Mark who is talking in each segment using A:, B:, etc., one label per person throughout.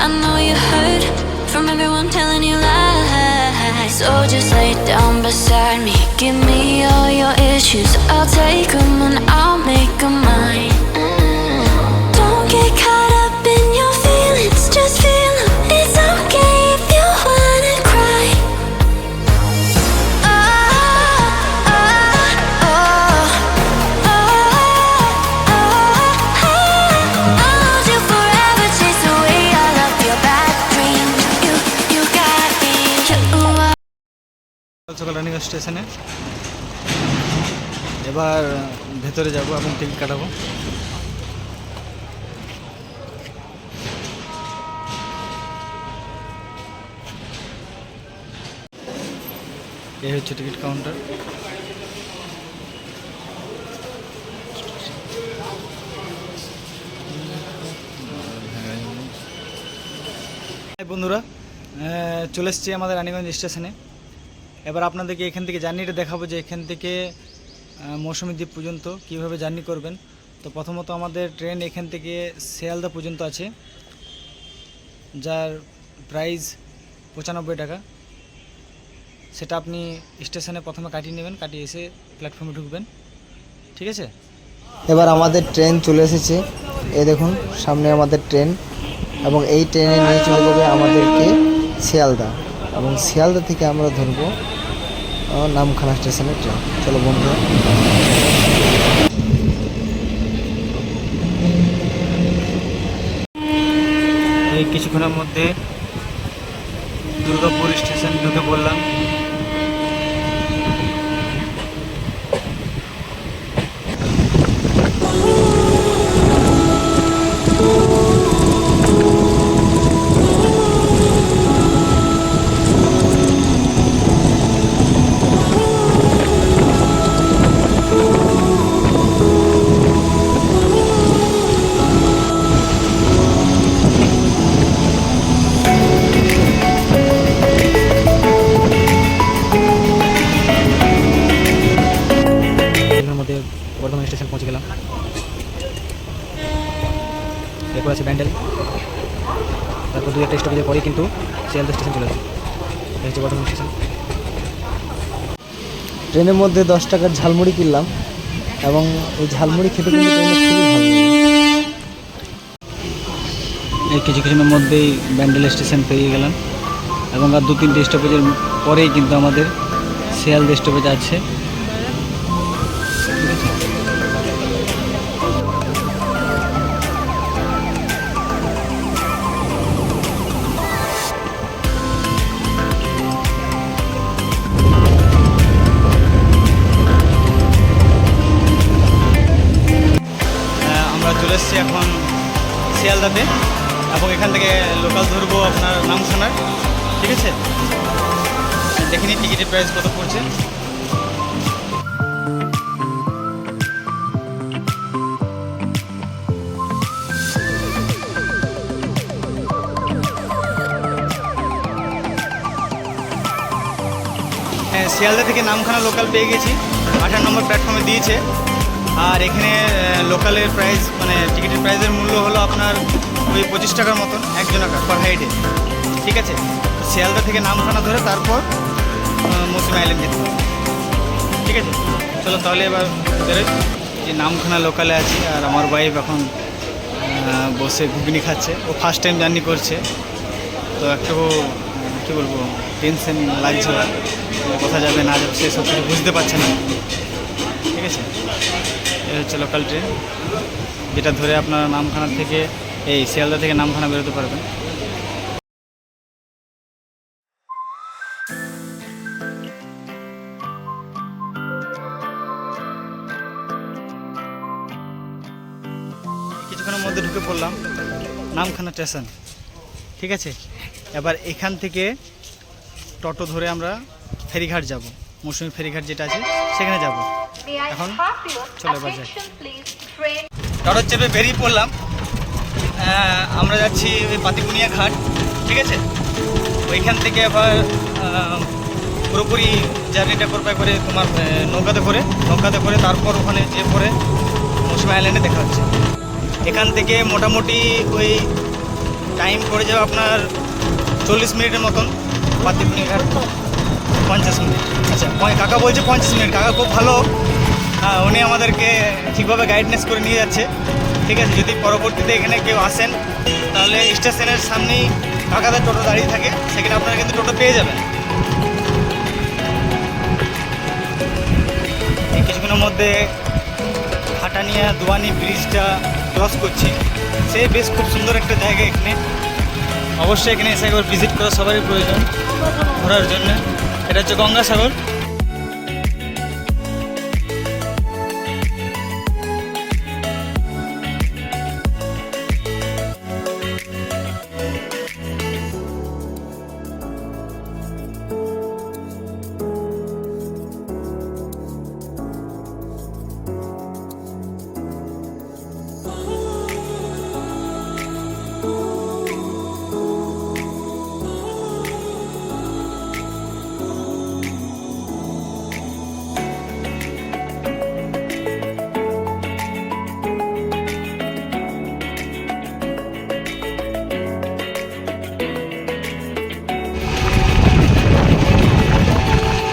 A: I know you heard from everyone telling you lies. So just lay down beside me, give me all your issues. I'll take them and I'll make them mine. Don't get caught up in your feelings, just feel them. It's okay if you wanna cry. Oh, oh, oh, oh, oh, I'll hold you forever, chase away all of your bad dreams. You got me,
B: সকাল running স্টেশনে এবার ভেতরে যাব এবং ticket কাটাবো। এই হচ্ছে ticket counter. বন্ধুরা চলে এসেছি আমাদের রানীগঞ্জ স্টেশনে। এবার আপনাদেরকে এখান থেকে জার্নিটা দেখাবো যে এখান থেকে মৌসুমী দ্বীপ পর্যন্ত কীভাবে জার্নি করবেন। তো প্রথমত আমাদের ট্রেন এখান থেকে শিয়ালদা পর্যন্ত আছে, যার প্রাইস 95 টাকা। সেটা আপনি স্টেশনে প্রথমে কাটিয়ে নেবেন, কাটিয়ে এসে প্ল্যাটফর্মে ঢুকবেন, ঠিক আছে।
C: এবার আমাদের ট্রেন চলে এসেছে, এই দেখুন সামনে আমাদের ট্রেন, এবং এই ট্রেনে নিয়ে চলে যাবে আমাদেরকে শিয়ালদা, এবং শিয়ালদা থেকে আমরা ধরবো নামখানা স্টেশনের ট্রেন। চলো বন্ধুরা,
B: এই কিছুক্ষণের মধ্যে দুর্গাপুর স্টেশন ঢুকে পড়লাম। বর্ধমান স্টেশন পৌঁছে গেলাম। এরপর আছে ব্যান্ডেল, তারপর 2-1 স্টপেজের পরেই কিন্তু শিয়ালদা স্টেশন চলে আসে। এই হচ্ছে বর্ধমান স্টেশন।
C: ট্রেনের মধ্যে 10 টাকার ঝালমুড়ি কিনলাম, এবং এই ঝালমুড়ি খেতে কিন্তু ট্রেনে খুবই ভালো লাগে।
B: এই কিছুক্ষণের মধ্যেই ব্যান্ডেল স্টেশন পেরিয়ে গেলাম, এবং আর 2-3টে স্টপেজের পরেই কিন্তু আমাদের শিয়ালদা স্টপেজ আছে। চলে এসেছি এখন শিয়ালদাতে, এবং এখান থেকে লোকাল ধরবো আপনার নামখানার, ঠিক আছে। দেখে নিই টিকিটের প্রাইস কত পড়ছে। হ্যাঁ, শিয়ালদা থেকে নামখানা লোকাল পেয়ে গেছি, 18 নম্বর প্ল্যাটফর্মে দিয়েছে। আর এখানে লোকালের প্রাইস মানে টিকিটের প্রাইসের মূল্য হলো আপনার ওই 25 টাকার মতন একজনের পার হাইডে, ঠিক আছে। শিয়ালদা থেকে নামখানা ধরে তারপর মৌসুমী আইল্যান্ড যেতে হবে, ঠিক আছে। চলো তাহলে এবার বেরোই। যে নামখানা লোকালে আছি, আর আমার ওয়াইফ এখন বসে ঘুগনি খাচ্ছে। ও ফার্স্ট টাইম জার্নি করছে, তো একটু কী বলবো টেনশন লাগছে, কোথায় যাবে না যাবে সে সব কিছু বুঝতে পারছে না, ঠিক আছে। এই হচ্ছে লোকাল ট্রেন, যেটা ধরে আপনারা নামখানা থেকে এই শিয়ালদা থেকে নামখানা বেরোতে পারবেন। কিছুক্ষণের মধ্যে ঢুকে পড়লাম নামখানা স্টেশন, ঠিক আছে। এবার এখান থেকে টোটো ধরে আমরা ফেরিঘাট যাব, মৌসুমী ফেরিঘাট যেটা আছে সেখানে যাব। এখন চলে এবার যাই। টোটো চেপে বেরিয়ে পড়লাম, আমরা যাচ্ছি ওই পাতিপুনিয়া ঘাট, ঠিক আছে। ওইখান থেকে আবার পুরোপুরি জার্নিটা করবে করে তোমার নৌকাতে করে তারপর ওখানে যে পরে মৌসুমী আইল্যান্ডে দেখা হচ্ছে। এখান থেকে মোটামুটি ওই টাইম পড়ে যাবে আপনার 40 মিনিটের মতন। পাতিপুনিয়া ঘাট 50 মিনিট। আচ্ছা, কাকা বলছে 50 মিনিট। কাকা খুব ভালো, উনি আমাদেরকে ঠিকভাবে গাইডনেস করে নিয়ে যাচ্ছে। ঠিক আছে, যদি পরবর্তীতে এখানে কেউ আসেন তাহলে স্টেশনের সামনেই কাকাদের টোটো দাঁড়িয়ে থাকে, সেখানে আপনারা কিন্তু টোটো পেয়ে যাবেন। এই কিছুক্ষণের মধ্যে হাটানিয়া দোয়ানি ব্রিজটা ক্রস করছি। সে বেশ খুব সুন্দর একটা জায়গা এখানে, অবশ্যই এখানে এসে একবার ভিজিট করা সবারই প্রয়োজন ঘোরার জন্য। এটা হচ্ছে গঙ্গাসাগর।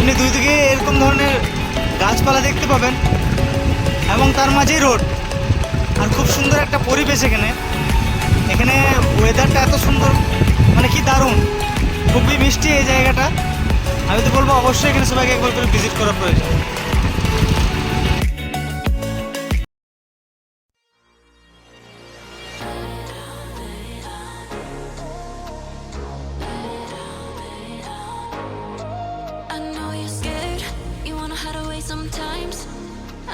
B: আপনি দুই দিকে এরকম ধরনের গাছপালা দেখতে পাবেন এবং তার মাঝেই রোড, আর খুব সুন্দর একটা পরিবেশ এখানে। এখানে ওয়েদারটা এত সুন্দর, মানে কি দারুণ, খুবই মিষ্টি এই জায়গাটা। আমি তো বলবো অবশ্যই এখানে সবাইকে একবার করে ভিজিট করা প্রয়োজন।
A: I know you're scared, you wanna hide away sometimes.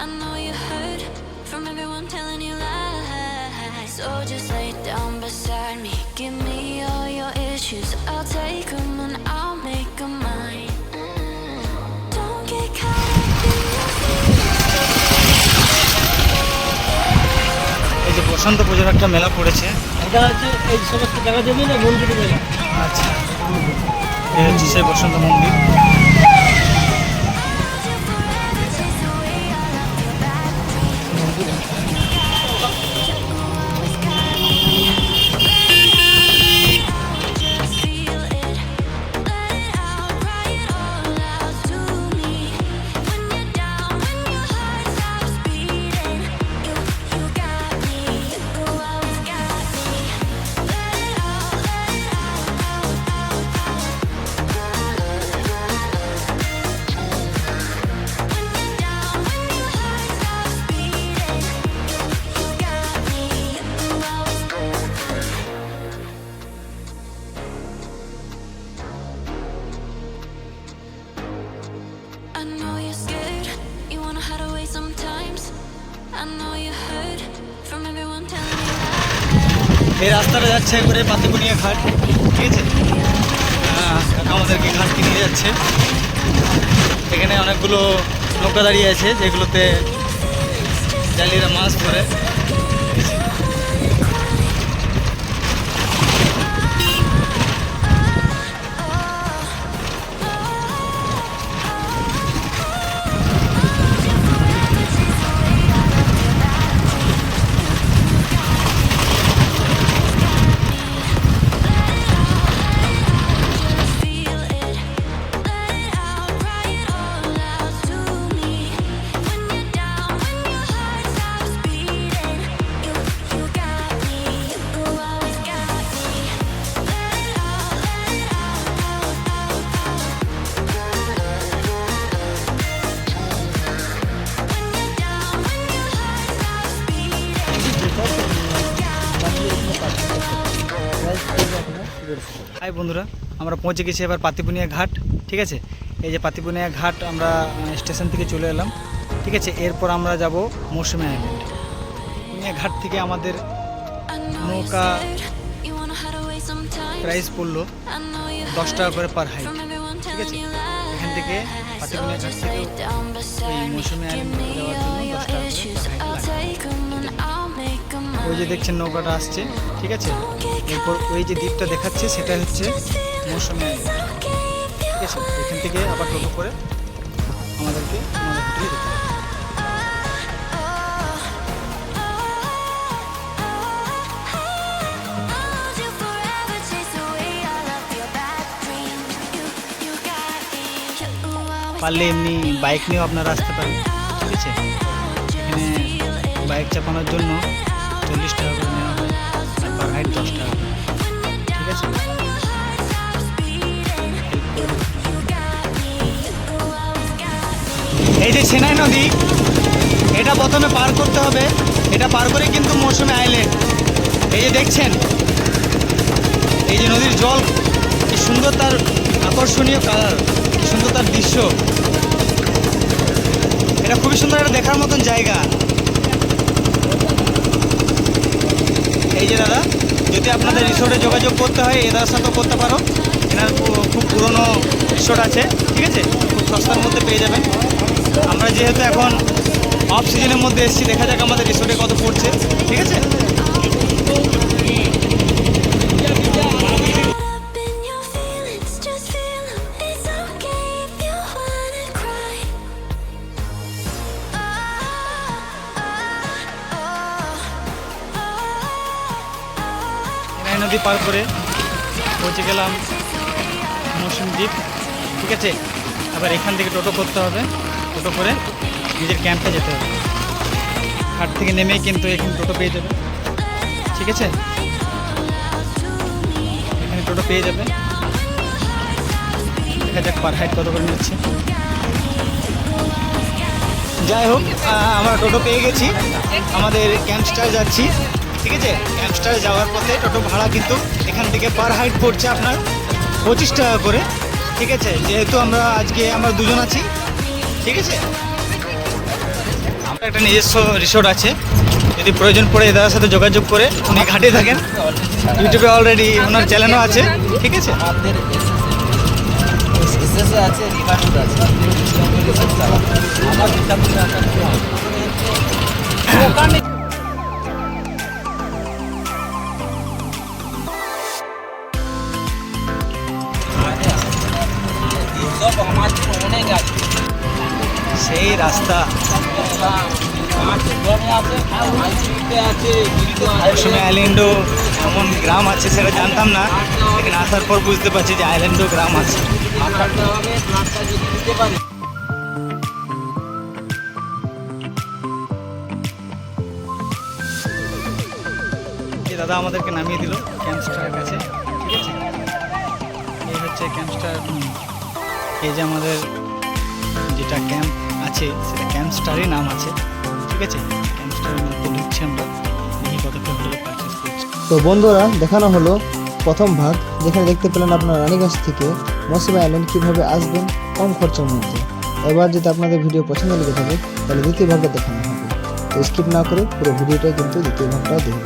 A: I know you heard from everyone telling you lies. So just lay down beside me, give me all your issues. I'll take them and I'll make them mine. Don't get caught up in your
B: এই যে বসন্ত পুজোর একটা মেলা পড়েছে।
D: এটা হচ্ছে এই সমস্ত জায়গা জমি না মন্দিরে মেলা।
B: আচ্ছা, এই হচ্ছে সেই বসন্ত মন্দির।
A: Just feel it, let it out, cry it all out to me. When you're down, when your heart stops beating, you got me, you always got me. Let it out, let it out. When you're down, when your heart stops beating, you got me, you always I know you're scared, you wanna hide away sometimes. I know you heard from everyone telling you lies.
B: এই রাস্তাটা যাচ্ছে একবারে পাতিপুনিয়া ঘাট। ঠিক আছে, কাকা আমাদেরকে ঘাট নিয়ে যাচ্ছে। এখানে অনেকগুলো নৌকা দাঁড়িয়ে আছে যেগুলোতে জালিরা মাছ ধরে।
A: Just feel it, let it out, cry it all out to me. When you're down, when your heart stops beating, you got me, you always got me. Let it out, let it out. When you're down, when your heart stops beating.
B: Hi বন্ধুরা, আমরা পৌঁছে গেছি এবার পাতিপুনিয়া ঘাট। ঠিক আছে, এই যে পাতিপুনিয়া ঘাট আমরা স্টেশন থেকে চলে এলাম। ঠিক আছে, এরপর আমরা যাব মৌসুমী আইল্যান্ড। পুনিয়া ঘাট থেকে আমাদের নৌকা প্রাইস পড়লো 10 টাকা করে পার হাইট। ঠিক আছে, এখান থেকে পাতিপুনিয়া ঘাট থেকে ওই মৌসুমী আইল্যান্ড যাওয়ার জন্য 10 টাকা করে পার হাইট লাগে। ওই যে দেখছেন নৌকাটা আসছে। ঠিক আছে, এরপর ওই যে দ্বীপটা দেখাচ্ছে সেটা হচ্ছে মৌসুমী আইল্যান্ড। ঠিক আছে, এখান থেকে আবার টোটো করে আমাদেরকে আমাদের হোটেলে যেতে হবে।
A: Hold you forever.
B: পারলে এমনি বাইক নিয়েও আপনারা আসতে পারেন, ঠিক আছে। এখানে বাইক চাপানোর জন্য 40 টাকা করে নেওয়া হয় আর পার হাইট 10 টাকা করে, ঠিক আছে। এই যে সেনাই নদী, এটা প্রথমে পার করতে হবে। এটা পার করে কিন্তু মৌসুমী আইল্যান্ড। এই যে দেখছেন, এই যে নদীর জল, কি সুন্দর তার আকর্ষণীয় কালার, কি সুন্দর তার দৃশ্য। এটা খুবই সুন্দর, এটা দেখার মতন জায়গা। এই যে দাদা, যদি আপনাদের রিসোর্টে যোগাযোগ করতে হয় এদের সাথেও করতে পারো। এনার খুব পুরনো রিসোর্ট আছে, ঠিক আছে, খুব সস্তার মধ্যে পেয়ে যাবেন। আমরা যেহেতু এখন অফ সিজনের মধ্যে এসেছি, দেখা যাক আমাদের রিসোর্টে কত পড়ছে, ঠিক আছে।
A: Up in your feelings, just feel 'em. It's okay if you wanna cry.
B: সেনাই নদী পার করে পৌঁছে গেলাম মৌসুমী দ্বীপ, ঠিক আছে। আবার এখান থেকে টোটো করতে হবে, টোটো করে নিজের ক্যাম্পে যেতে হবে। ঘাট থেকে নেমেই কিন্তু এখানে টোটো পেয়ে যাবে, ঠিক আছে। এখানে টোটো পেয়ে যাবে। দেখা যাক পার হাইট কত করে নিচ্ছে। যাই হোক, আমরা টোটো পেয়ে গেছি, আমাদের ক্যাম্পস্টার যাচ্ছি, ঠিক আছে। ক্যাম্পস্টার যাওয়ার পথে টোটো ভাড়া কিন্তু এখান থেকে পার হাইট পড়ছে আপনার 25 টাকা করে, ঠিক আছে। যেহেতু আমরা দুজন আছি, ঠিক আছে। আমরা একটা নিজস্ব রিসোর্ট আছে, যদি প্রয়োজন পড়ে এদের সাথে যোগাযোগ করে, উনি ঘাটে থাকেন, ইউটিউবে অলরেডি ওনার চ্যানেলও আছে, ঠিক আছে।
C: আছে রিভার আছে আমার
B: সেই রাস্তা মৌসুমী আইল্যান্ডও এমন গ্রাম আছে সেটা জানতাম না, এখানে আসার পর বুঝতে পারছি যে আইল্যান্ডও গ্রাম আছে। এই দাদা আমাদেরকে নামিয়ে দিল ক্যাম্পস্টারের কাছে, ঠিক আছে। এই হচ্ছে ক্যাম্পস্টার। এই যে আমাদের যেটা ক্যাম্প আছে সেটা ক্যাম্পস্টারই নাম আছে, ঠিক আছে। ক্যাম্পস্টারের মধ্যে ঢুকছি আমরা, দেখি কত টাকা পারচেস করছি।
C: তো বন্ধুরা, দেখানো হলো প্রথম ভাগ, যেখানে দেখতে পেলেন আপনার রানীগঞ্জ থেকে মৌসুমী আইল্যান্ড কীভাবে আসবেন কম খরচের মধ্যে। এবার যদি আপনাদের ভিডিও পছন্দ লেগে থাকে তাহলে দ্বিতীয় ভাগটা দেখানো হবে। তো স্কিপ না করে পুরো ভিডিওটাই কিন্তু দ্বিতীয় ভাগটা দেখবেন।